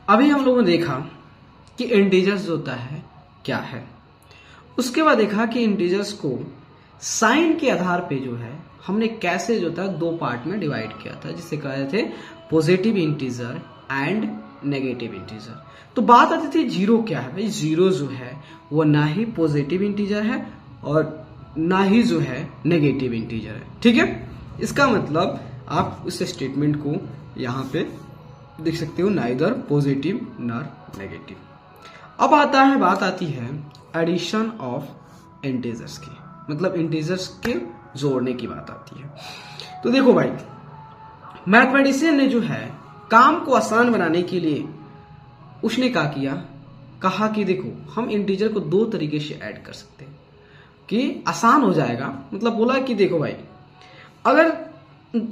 अभी हम लोगों ने देखा कि इंटीजर्स जो होता है क्या है, उसके बाद देखा कि इंटीजर्स को साइन के आधार पे जो है हमने कैसे जो था दो पार्ट में डिवाइड किया था, जिसे कहे थे positive integer and negative integer. तो बात आती थी जीरो क्या है। भाई जीरो जो है वो ना ही पॉजिटिव इंटीजर है और ना ही जो है नेगेटिव इंटीजर है। ठीक है, इसका मतलब आप उस स्टेटमेंट को यहां पे देख सकते हो, नाइदर पॉजिटिव नॉर नेगेटिव। अब बात आती है एडिशन ऑफ इंटीजर्स की, मतलब इंटीजर्स के जोड़ने की बात आती है। तो देखो भाई, मैथमेटिशियन ने जो है काम को आसान बनाने के लिए उसने क्या किया, कहा कि देखो हम इंटीजर को दो तरीके से ऐड कर सकते हैं कि आसान हो जाएगा। मतलब बोला कि देखो भाई, अगर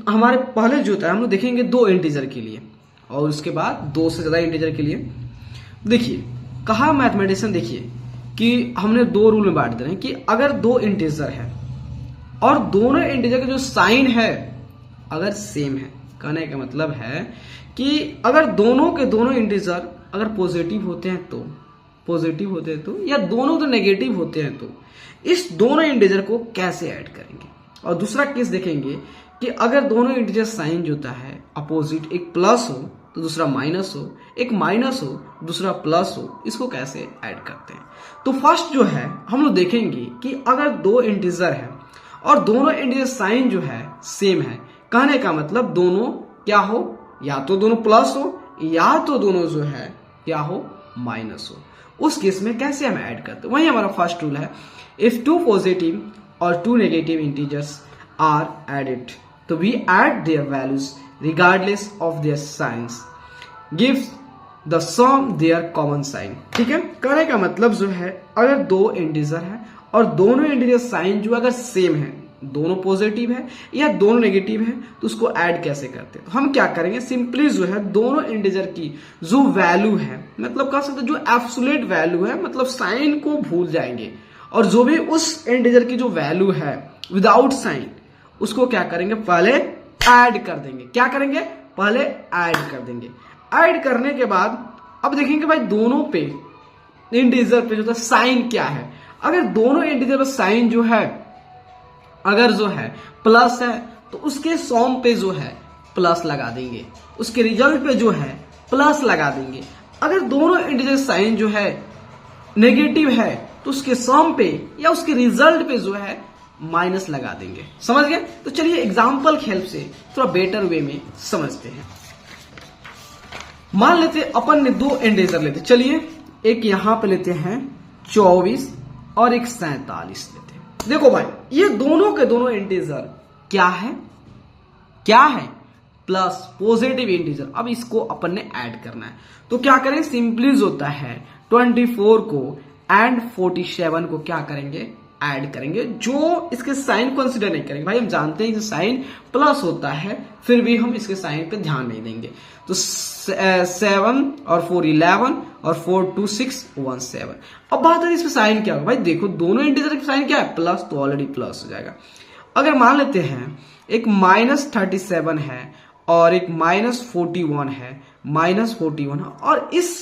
हमारे पहले जो था हम लोग देखेंगे दो इंटीजर के लिए और उसके बाद दो से ज्यादा इंटीजर के लिए। देखिए कहा मैथमेटिशियन, देखिए कि हमने दो रूल में बांट दे रहे हैं कि अगर दो इंटीजर है और दोनों इंटीजर का जो साइन है अगर सेम है, कहने का मतलब है कि अगर दोनों के दोनों इंटीजर अगर पॉजिटिव होते हैं तो या दोनों तो नेगेटिव होते हैं तो इस दोनों इंटीजर को कैसे ऐड करेंगे। और दूसरा केस देखेंगे कि अगर दोनों इंटीजर साइन जो होता है अपोजिट, एक प्लस हो तो दूसरा माइनस हो, एक माइनस हो दूसरा प्लस हो, इसको कैसे ऐड करते हैं। तो फर्स्ट जो है हम लोग देखेंगे कि अगर दो इंटीजर है और दोनों इंटीजर साइन जो है सेम है, कहने का मतलब दोनों क्या हो, या तो दोनों प्लस हो या तो दोनों जो है क्या हो, माइनस हो। उस केस में कैसे हम ऐड करते हैं, वही हमारा फर्स्ट रूल है। इफ टू पॉजिटिव और two negative integers are added तो we add their values regardless of their signs gives the sum their common sign. ठीक है, कहने का मतलब जो है अगर दो इंटीजर है और दोनों इंटीजर साइन जो अगर सेम है, दोनों पॉजिटिव है या दोनों नेगेटिव है, तो उसको ऐड कैसे करते हैं। तो हम क्या करेंगे, सिंपली जो है दोनों इंटीजर की जो वैल्यू है, मतलब कह सकते जो एब्सोल्यूट वैल्यू है, मतलब साइन को भूल जाएंगे और जो भी उस इंटीजर की जो वैल्यू है विदाउट साइन उसको क्या करेंगे, पहले ऐड कर देंगे। क्या करेंगे, पहले ऐड कर देंगे। ऐड करने के बाद अब देखेंगे भाई दोनों पे इंटीजर पे जो था साइन क्या है। अगर दोनों इंटीजर पे साइन जो है अगर जो है प्लस है तो उसके सम पे जो है प्लस लगा देंगे, उसके रिजल्ट पे जो है प्लस लगा देंगे। अगर दोनों इंटीजर साइन जो है नेगेटिव है तो उसके सम पे या उसके रिजल्ट पे जो है माइनस लगा देंगे। समझ गए। तो चलिए एग्जाम्पल की हेल्प से थोड़ा बेटर वे में समझते हैं। मान लेते अपन ने दो इंटीजर लेते, चलिए एक यहां पे लेते हैं 24 और एक 47 लेते हैं। देखो भाई ये दोनों के दोनों इंटीजर क्या है, प्लस पॉजिटिव इंटीजर। अब इसको अपन ने ऐड करना है तो क्या करें, सिंपली होता है 24 को एंड 47 को क्या करेंगे, ऐड करेंगे। जो इसके साइन कंसीडर नहीं करेंगे, भाई हम जानते हैं कि साइन प्लस होता है फिर भी हम इसके साइन पे ध्यान नहीं देंगे। तो 7 और 4 11 और 4 2 6 1 7। अब बात है इसमें साइन क्या होगा, भाई देखो दोनों इंटीजर का साइन क्या है, प्लस, तो ऑलरेडी प्लस हो जाएगा। अगर मान लेते हैं एक -37 है और एक -41 है, -41 है और इस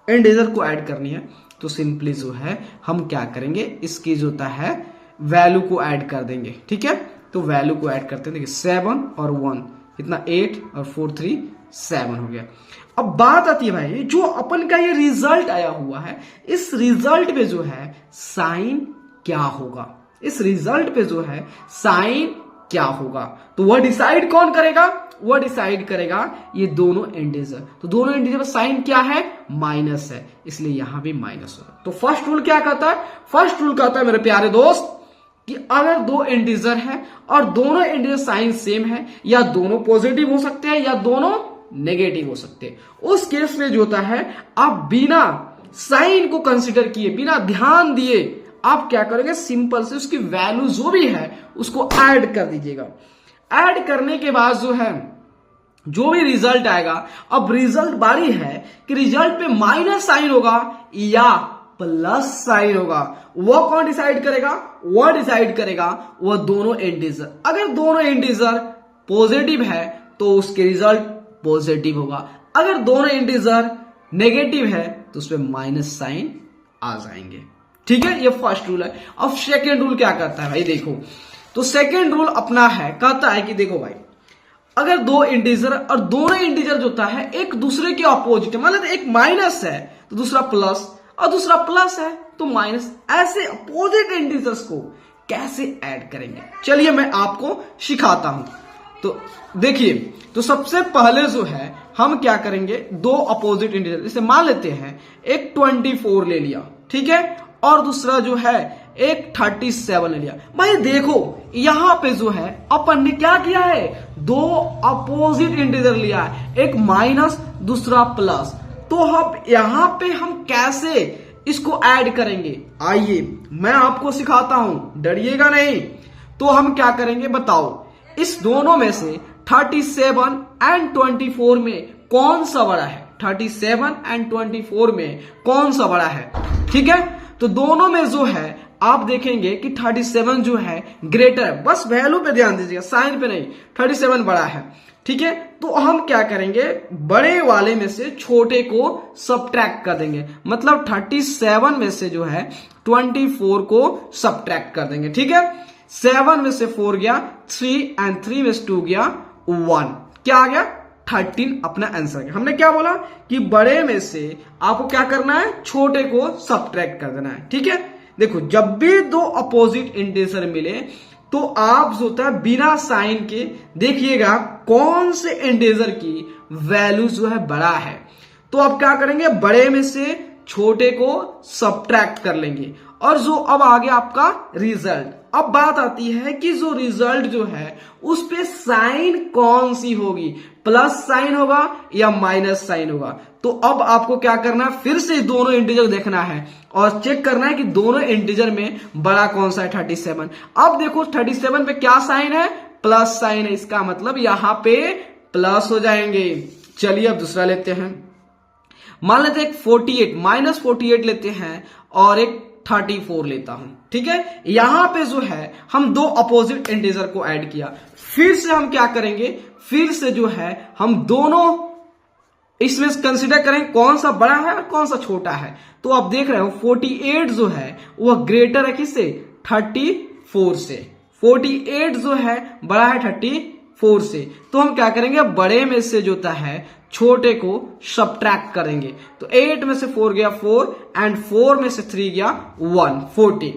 इंटीजर को ऐड करनी है तो सिंपली जो है हम क्या करेंगे, इसकी जो होता है वैल्यू को ऐड कर देंगे। ठीक है, तो वैल्यू को ऐड करते हैं। देखिए 7 और 1 कितना, 8 और 4 3 7 हो गया। अब बात आती है भाई जो अपन का ये रिजल्ट आया हुआ है, इस रिजल्ट पे जो है साइन क्या होगा, इस रिजल्ट पे जो है साइन क्या होगा, तो वह डिसाइड कौन करेगा, वह डिसाइड करेगा ये दोनों इंटीजर। तो दोनों इंटीजर पर साइन क्या है, माइनस है, इसलिए यहां भी माइनस होगा। तो फर्स्ट रूल क्या कहता है, फर्स्ट रूल कहता है मेरे प्यारे दोस्त कि अगर दो इंटीजर है और दोनों इंटीजर साइन सेम है, या दोनों पॉजिटिव हो सकते हैं या दोनों नेगेटिव हो सकते हैं, उस केस में जो होता है आप बिना साइन को कंसिडर किए, बिना ध्यान दिए आप क्या करेंगे, सिंपल से उसकी वैल्यू जो भी है उसको ऐड कर दीजिएगा। ऐड करने के बाद जो है जो भी रिजल्ट आएगा, अब रिजल्ट बारी है कि रिजल्ट पे माइनस साइन होगा या प्लस साइन होगा, वह कौन डिसाइड करेगा, वह डिसाइड करेगा वह दोनों इंटीजर। अगर दोनों इंटीजर पॉजिटिव है तो उसके रिजल्ट पॉजिटिव होगा, अगर दोनों इंटीजर नेगेटिव है तो उस पर माइनस साइन आ जाएंगे। ठीक है, ये फर्स्ट रूल है। अब सेकेंड रूल क्या करता है भाई, देखो तो सेकेंड रूल अपना है, कहता है कि देखो भाई, अगर दो इंटीजर और दोनों इंटीजर जो होता है एक दूसरे के ऑपोजिट है, मतलब एक माइनस है तो दूसरा प्लस और दूसरा प्लस है तो माइनस, ऐसे अपोजिट इंटीजर्स को कैसे ऐड करेंगे, चलिए मैं आपको सिखाता हूं। तो देखिए, तो सबसे पहले जो है हम क्या करेंगे, दो अपोजिट इंटीजर, जैसे मान लेते हैं एक 24 ले लिया, ठीक है, और दूसरा जो है एक 37 ले लिया। भाई देखो यहां पे जो है अपन ने क्या किया है, दो अपोजिट इंटीजर लिया है, एक माइनस दूसरा प्लस। तो अब यहां पे हम कैसे इसको ऐड करेंगे, आइए मैं आपको सिखाता हूं, डरिएगा नहीं। तो हम क्या करेंगे बताओ, इस दोनों में से 37 एंड 24 में कौन सा बड़ा है, 37 एंड 24 में कौन सा बड़ा है। ठीक है, तो दोनों में जो है आप देखेंगे कि 37 जो है ग्रेटर है, बस वैल्यू पे ध्यान दीजिएगा, साइन पे नहीं, 37 बड़ा है। ठीक है, तो हम क्या करेंगे, बड़े वाले में से छोटे को सबट्रैक्ट कर देंगे, मतलब 37 में से जो है 24 को सबट्रैक्ट कर देंगे। ठीक है, 7 में से 4 गया 3 एंड 3 में से 2 गया 1, क्या आ गया 13 अपना आंसर गया। हमने क्या बोला कि बड़े में से आपको क्या करना है, छोटे को सबट्रैक्ट कर देना है। ठीक है, देखो जब भी दो अपोजिट इंटीजर मिले तो आप जो होता है बिना साइन के देखिएगा कौन से इंटीजर की वैल्यू जो है बड़ा है, तो आप क्या करेंगे, बड़े में से छोटे को सबट्रैक्ट कर लेंगे, और जो अब आ गया आपका रिजल्ट। अब बात आती है कि जो रिजल्ट जो है उस पे साइन कौन सी होगी, प्लस साइन होगा या माइनस साइन होगा। तो अब आपको क्या करना है, फिर से दोनों इंटीजर देखना है और चेक करना है कि दोनों इंटीजर में बड़ा कौन सा है, 37। अब देखो 37 पे क्या साइन है, प्लस साइन है, इसका मतलब यहां पे प्लस हो जाएंगे। चलिए अब दूसरा लेते हैं, मान लेते हैं एक 48 माइनस 48 लेते हैं और एक 34 लेता हूं। ठीक है, यहां पे जो है हम दो अपोजिट इंटीजर को ऐड किया, फिर से हम क्या करेंगे, फिर से जो है हम दोनों इसमें कंसीडर करें कौन सा बड़ा है और कौन सा छोटा है। तो आप देख रहे हो 48 जो है वह ग्रेटर है किससे, 34 से। 48 जो है बड़ा है 34 से, तो हम क्या करेंगे, बड़े में से जो है छोटे को सबट्रैक्ट करेंगे। तो 8 में से 4 गया 4 एंड 4 में से 3 गया 1, 14।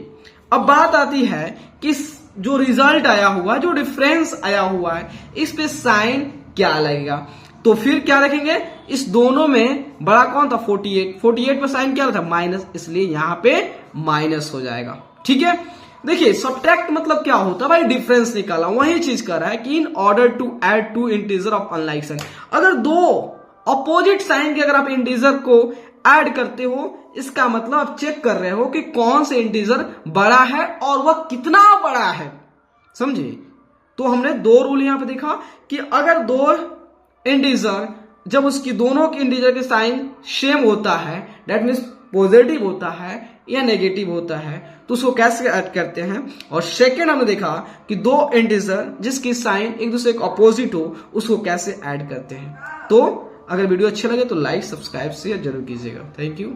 अब बात आती है कि जो रिजल्ट आया हुआ है, जो डिफरेंस आया हुआ है, इस पे साइन क्या लगेगा। तो फिर क्या रखेंगे, इस दोनों में बड़ा कौन था, 48 पे साइन क्या था, माइनस, इसलिए यहां पे माइनस हो जाएगा। ठीक है, देखिए सबट्रैक्ट मतलब क्या होता है भाई, डिफरेंस निकाला, वही चीज कर रहा है कि in order to add two integer of unlike sign, अगर दो अपोजिट साइन के अगर आप इंटीजर को ऐड करते हो, इसका मतलब आप चेक कर रहे हो कि कौन से इंटीजर बड़ा है और वह कितना बड़ा है, समझे। तो हमने दो रूल यहां पे देखा कि अगर दो इंटीजर जब उसकी दोनों के इंटीजर के साइन सेम होता है, दैट मीन्स पॉजिटिव होता है या नेगेटिव होता है, तो उसको कैसे ऐड करते हैं। और सेकेंड हमने देखा कि दो इंटीजर जिसकी साइन एक दूसरे के अपोजिट हो, उसको कैसे ऐड करते हैं। तो अगर वीडियो अच्छे लगे तो लाइक सब्सक्राइब शेयर जरूर कीजिएगा। Thank you.